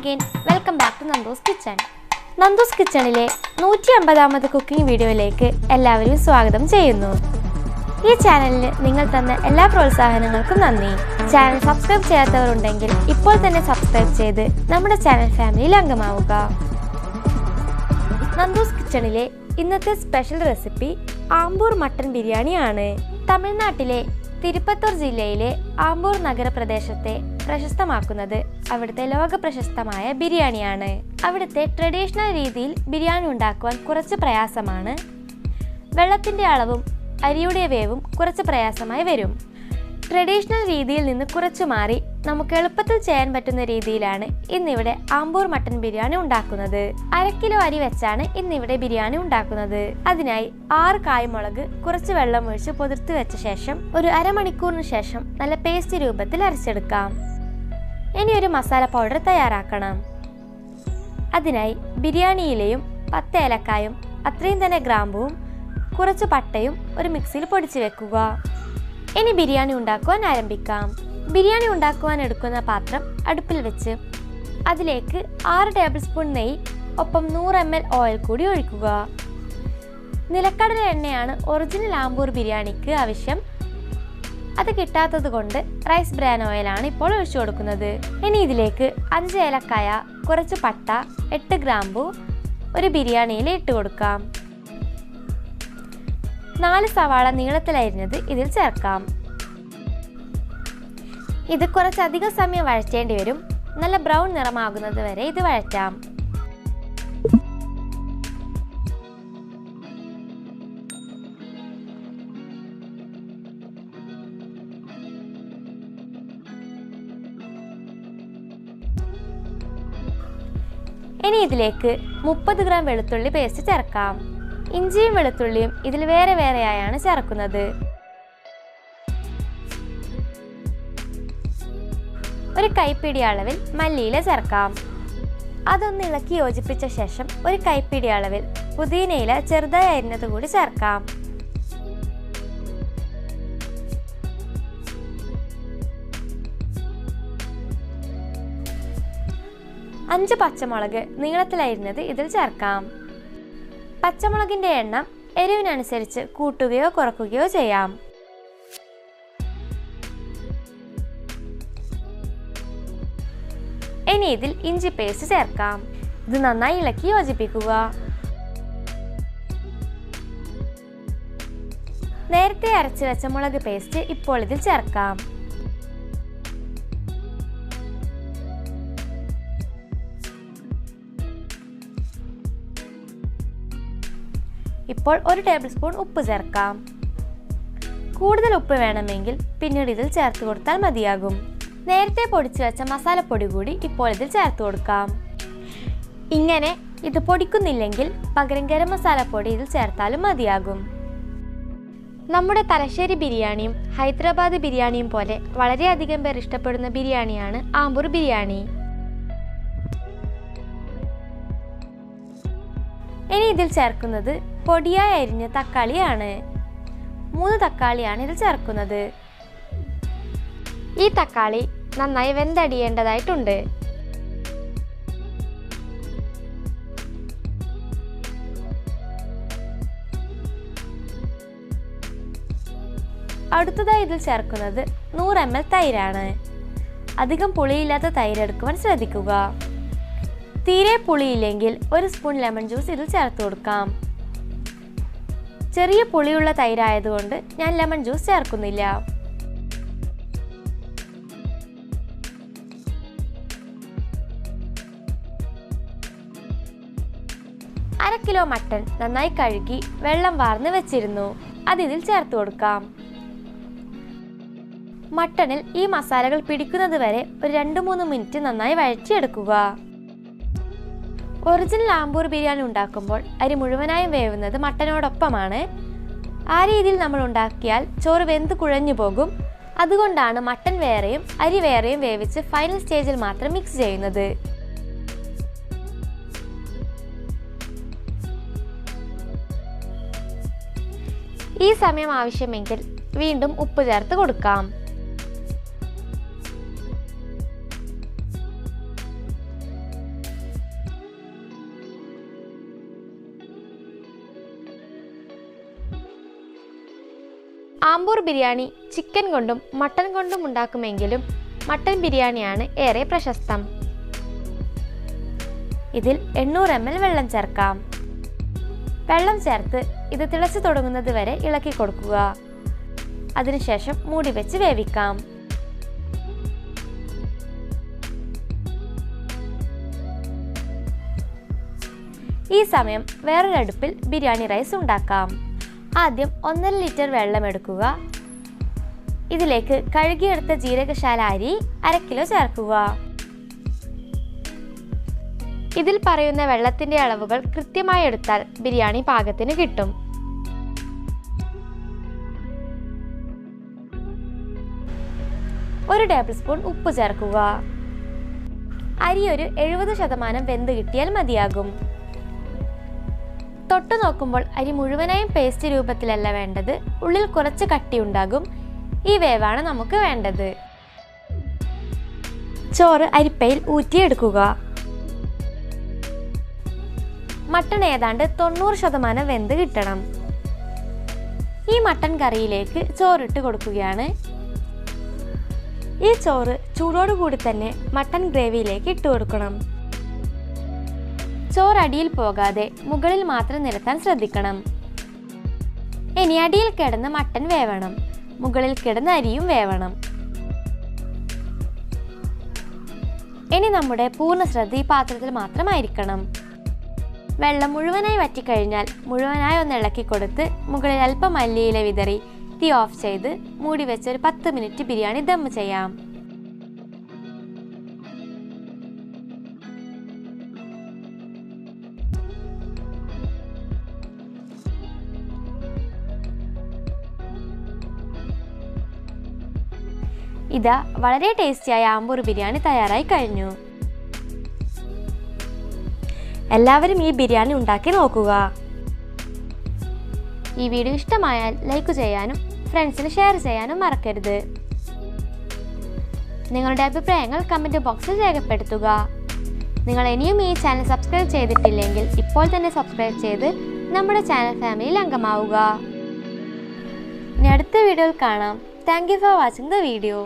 again, welcome back to Nandus Kitchen. Nandus Kitchenile 150ാമത്തെ cooking വീഡിയോയിലേക്ക് എല്ലാവരെയും സ്വാഗതം ചെയ്യുന്നു. ഈ ചാനലിൽ നിങ്ങൾ തന്ന എല്ലാ പ്രോത്സാഹനങ്ങൾക്കും നന്ദി. ചാനൽ സബ്സ്ക്രൈബ് ചെയ്യാത്തവരുണ്ടെങ്കിൽ ഇപ്പോൾ തന്നെ സബ്സ്ക്രൈബ് ചെയ്ത് നമ്മുടെ ചാനൽ ഫാമിലിയിൽ അംഗമാവുക. നന്ദൂസ് കിച്ചണിലെ ഇന്നത്തെ special recipe Ambur mutton biryani ആണ്. തമിഴ്നാട്ടിലെ തിരുപ്പത്തൂർ ജില്ലയിലെ ആംബൂർ നഗരപ്രദേശത്തെ പ്രശസ്തമാക്കുന്നത് അവിടുത്തെ ലോക പ്രശസ്തമായ ബിരിയാണിയാണ്. അവിടുത്തെ ട്രഡീഷണൽ രീതിയിൽ ബിരിയാണി ഉണ്ടാക്കുവാൻ കുറച്ച് പ്രയാസമാണ്. വെള്ളത്തിൻ്റെ അളവും അരിയുടെ വേവും കുറച്ച് പ്രയാസമായി വരും. ട്രഡീഷണൽ രീതിയിൽ നിന്ന് കുറച്ചു മാറി നമുക്ക് എളുപ്പത്തിൽ ചെയ്യാൻ പറ്റുന്ന രീതിയിലാണ് ഇന്നിവിടെ ആംബൂർ മട്ടൻ ബിരിയാണി ഉണ്ടാക്കുന്നത്. 1/2 കിലോ അരി വെച്ചാണ് ഇന്നിവിടെ ബിരിയാണി ഉണ്ടാക്കുന്നത്. അതിനായി 6 കായ്മുളക് കുറച്ച് വെള്ളം ഒഴിച്ച് പൊതിർത്തി വെച്ച ശേഷം ഒരു അരമണിക്കൂറിന് ശേഷം നല്ല പേസ്റ്റ് രൂപത്തിൽ അരച്ചെടുക്കാം. ഇനി ഒരു മസാല പൗഡർ തയ്യാറാക്കണം. അതിനായി ബിരിയാണി ഇലയും 10 ഏലക്കായും അത്രയും തന്നെ ഗ്രാമ്പുവും കുറച്ച് പട്ടയും ഒരു മിക്സിയിൽ പൊടിച്ച് വെക്കുക. ഇനി ബിരിയാണി ഉണ്ടാക്കുവാൻ ആരംഭിക്കാം. ബിരിയാണി ഉണ്ടാക്കുവാൻ എടുക്കുന്ന പാത്രം അടുപ്പിൽ വെച്ച് അതിലേക്ക് 6 ടേബിൾ സ്പൂൺ നെയ്യ് ഒപ്പം 100 ml ഓയിൽ കൂടി ഒഴിക്കുക. നിലക്കടല എണ്ണയാണ് ഒറിജിനൽ ആംബൂർ ബിരിയാണിക്ക് ആവശ്യം. അത് കിട്ടാത്തത് കൊണ്ട് റൈസ് ബ്രാൻ ഓയിലാണ് ഇപ്പോൾ ഒഴിച്ചു കൊടുക്കുന്നത്. ഇനി ഇതിലേക്ക് 5 ഏലക്കായ, കുറച്ച് പട്ട, 8 ഗ്രാമ്പു, ഒരു ബിരിയാണിയിൽ ഇട്ട് കൊടുക്കാം. 4 സവാള നീളത്തിലരിഞ്ഞത് ഇതിൽ ചേർക്കാം. ഇത് കുറച്ചധികം സമയം വഴറ്റേണ്ടി വരും. നല്ല ബ്രൗൺ നിറമാകുന്നത് വരെ ഇത് വഴറ്റാം. ഇനി ഇതിലേക്ക് 30 ഗ്രാം വെളുത്തുള്ളി പേസ്റ്റ് ചേർക്കാം. ഇഞ്ചിയും വെളുത്തുള്ളിയും ഇതിൽ വേറെ വേറെയായാണ് ചേർക്കുന്നത്. ഒരു കൈപ്പിടി അളവിൽ മല്ലിയില ചേർക്കാം. അതൊന്ന് ഇളക്കി യോജിപ്പിച്ച ശേഷം ഒരു കൈപ്പിടി അളവിൽ പുതിനയില ചെറുതായി അരിഞ്ഞത് കൂടി ചേർക്കാം. അഞ്ച് പച്ചമുളക് നീളത്തിലരിഞ്ഞത് ഇതിൽ ചേർക്കാം. പച്ചമുളകിന്റെ എണ്ണം എരിവിനനുസരിച്ച് കൂട്ടുകയോ കുറയ്ക്കുകയോ ചെയ്യാം. ഇനി ഇതിൽ ഇഞ്ചി പേസ്റ്റ് ചേർക്കാം. ഇത് നന്നായി ഇളക്കി യോജിപ്പിക്കുക. നേരത്തെ അരച്ചു വെച്ച മുളക് പേസ്റ്റ് ഇപ്പോൾ ഇതിൽ ചേർക്കാം. ഇപ്പോൾ 1 ടേബിൾ സ്പൂൺ ഉപ്പ് ചേർക്കാം. കൂടുതൽ ഉപ്പ് വേണമെങ്കിൽ പിന്നീട് ഇതിൽ ചേർത്ത് കൊടുത്താൽ മതിയാകും. നേരത്തെ പൊടിച്ചു വെച്ച മസാലപ്പൊടി കൂടി ഇപ്പോൾ ഇതിൽ ചേർത്ത് കൊടുക്കാം. ഇങ്ങനെ ഇത് പൊടിക്കുന്നില്ലെങ്കിൽ പകരം ഗരം മസാലപ്പൊടി ഇതിൽ ചേർത്താലും മതിയാകും. നമ്മുടെ തലശ്ശേരി ബിരിയാണിയും ഹൈദരാബാദ് ബിരിയാണിയും പോലെ വളരെയധികം പേർ ഇഷ്ടപ്പെടുന്ന ബിരിയാണിയാണ് ആംബൂർ ബിരിയാണി. ഇനി ഇതിൽ ചേർക്കുന്നത് പൊടിയായി അരിഞ്ഞ തക്കാളിയാണ്. 3 തക്കാളിയാണ് ഇതിൽ ചേർക്കുന്നത്. ഈ തക്കാളി നന്നായി വെന്തടിയേണ്ടതായിട്ടുണ്ട്. അടുത്തതായി ഇതിൽ ചേർക്കുന്നത് 100 ml തൈരാണ്. അധികം പുളിയില്ലാത്ത തൈര് എടുക്കുവാൻ ശ്രദ്ധിക്കുക. തീരെ പുളിയില്ലെങ്കിൽ 1 സ്പൂൺ ലെമൺ ജ്യൂസ് ഇതിൽ ചേർത്ത് കൊടുക്കാം. ചെറിയ പുളിയുള്ള തൈരായതുകൊണ്ട് ഞാൻ ലെമൺ ജ്യൂസ് ചേർക്കുന്നില്ല. അര കിലോ മട്ടൺ നന്നായി കഴുകി വെള്ളം വാർന്ന് വെച്ചിരുന്നു. അത് ഇതിൽ ചേർത്ത് കൊടുക്കാം. മട്ടണിൽ ഈ മസാലകൾ പിടിക്കുന്നത് വരെ ഒരു 2-3 മിനിറ്റ് നന്നായി വഴറ്റിയെടുക്കുക. ഒറിജിനൽ ആംബൂർ ബിരിയാണി ഉണ്ടാക്കുമ്പോൾ അരി മുഴുവനായും വേവുന്നത് മട്ടനോടൊപ്പമാണ്. ആ രീതിയിൽ നമ്മൾ ഉണ്ടാക്കിയാൽ ചോറ് വെന്ത് കുഴഞ്ഞു പോകും. അതുകൊണ്ടാണ് മട്ടൻ വേറെയും അരി വേറെയും വേവിച്ച് ഫൈനൽ സ്റ്റേജിൽ മാത്രം മിക്സ് ചെയ്യുന്നത്. ഈ സമയം ആവശ്യമെങ്കിൽ വീണ്ടും ഉപ്പ് ചേർത്ത് കൊടുക്കാം. ആംബൂർ ബിരിയാണി ചിക്കൻ കൊണ്ടും മട്ടൻ കൊണ്ടും ഉണ്ടാക്കുമെങ്കിലും മട്ടൻ ബിരിയാണിയാണ് ഏറെ പ്രശസ്തം. ഇതിൽ 800 ml വെള്ളം ചേർക്കാം. വെള്ളം ചേർത്ത് ഇത് തിളച്ചു തുടങ്ങുന്നത് വരെ ഇളക്കി കൊടുക്കുക. അതിനുശേഷം മൂടി വെച്ച് വേവിക്കാം. ഈ സമയം വേറൊരു അടുപ്പിൽ ബിരിയാണി റൈസ് ഉണ്ടാക്കാം. ആദ്യം 1.5 ലിറ്റർ വെള്ളം എടുക്കുക. ഇതിലേക്ക് കഴുകിയെടുത്ത ജീരകശാല അരി 1/2 കിലോ ചേർക്കുക. ഇതിൽ പറയുന്ന വെള്ളത്തിന്റെ അളവുകൾ കൃത്യമായി എടുത്താൽ ബിരിയാണി പാകത്തിന് കിട്ടും. ഒരു ടേബിൾ സ്പൂൺ ഉപ്പ് ചേർക്കുക. അരി ഒരു 70% വെന്ത് കിട്ടിയാൽ മതിയാകും. തൊട്ടു നോക്കുമ്പോൾ അരി മുഴുവനായും പേസ്റ്റ് രൂപത്തിലല്ല വേണ്ടത്, ഉള്ളിൽ കുറച്ച് കട്ടിയുണ്ടാകും. ഈ വേവാണ് നമുക്ക് വേണ്ടത്. ചോറ് അരിപ്പയിൽ ഊറ്റിയെടുക്കുക. മട്ടൺ ഏതാണ്ട് 90% വെന്ത് കിട്ടണം. ഈ മട്ടൺ കറിയിലേക്ക് ചോറിട്ട് കൊടുക്കുകയാണ്. ഈ ചോറ് ചൂടോടുകൂടി തന്നെ മട്ടൺ ഗ്രേവിയിലേക്ക് ഇട്ട് കൊടുക്കണം. ചോറ് അടിയിൽ പോകാതെ മുകളിൽ മാത്രം നിരത്താൻ ശ്രദ്ധിക്കണം. ഇനി അടിയിൽ കിടന്ന് മട്ടൺ വേവണം, മുകളിൽ കിടന്ന് അരിയും വേവണം. ഇനി നമ്മുടെ പൂർണ്ണ ശ്രദ്ധ ഈ പാത്രത്തിൽ മാത്രമായിരിക്കണം. വെള്ളം മുഴുവനായി വറ്റിക്കഴിഞ്ഞാൽ മുഴുവനായി ഒന്ന് ഇളക്കി കൊടുത്ത് മുകളിൽ അല്പം മല്ലിയില വിതറി തീ ഓഫ് ചെയ്ത് മൂടി വെച്ച് ഒരു 10 മിനിറ്റ് ബിരിയാണി ദം ചെയ്യാം. ഇതാ വളരെ ടേസ്റ്റിയായ ആംബൂർ ബിരിയാണി തയ്യാറായി കഴിഞ്ഞു. എല്ലാവരും ഈ ബിരിയാണി ഉണ്ടാക്കി നോക്കുക. ഈ വീഡിയോ ഇഷ്ടമായാൽ ലൈക്ക് ചെയ്യാനും ഫ്രണ്ട്സിന് ഷെയർ ചെയ്യാനും മറക്കരുത്. നിങ്ങളുടെ അഭിപ്രായങ്ങൾ കമൻറ്റ് ബോക്സിൽ രേഖപ്പെടുത്തുക. നിങ്ങൾ ഇനിയും ഈ ചാനൽ സബ്സ്ക്രൈബ് ചെയ്തിട്ടില്ലെങ്കിൽ ഇപ്പോൾ തന്നെ സബ്സ്ക്രൈബ് ചെയ്ത് നമ്മുടെ ചാനൽ ഫാമിലിയിൽ അംഗമാവുക. ഇനി അടുത്ത വീഡിയോയിൽ കാണാം. Thank you for watching the video.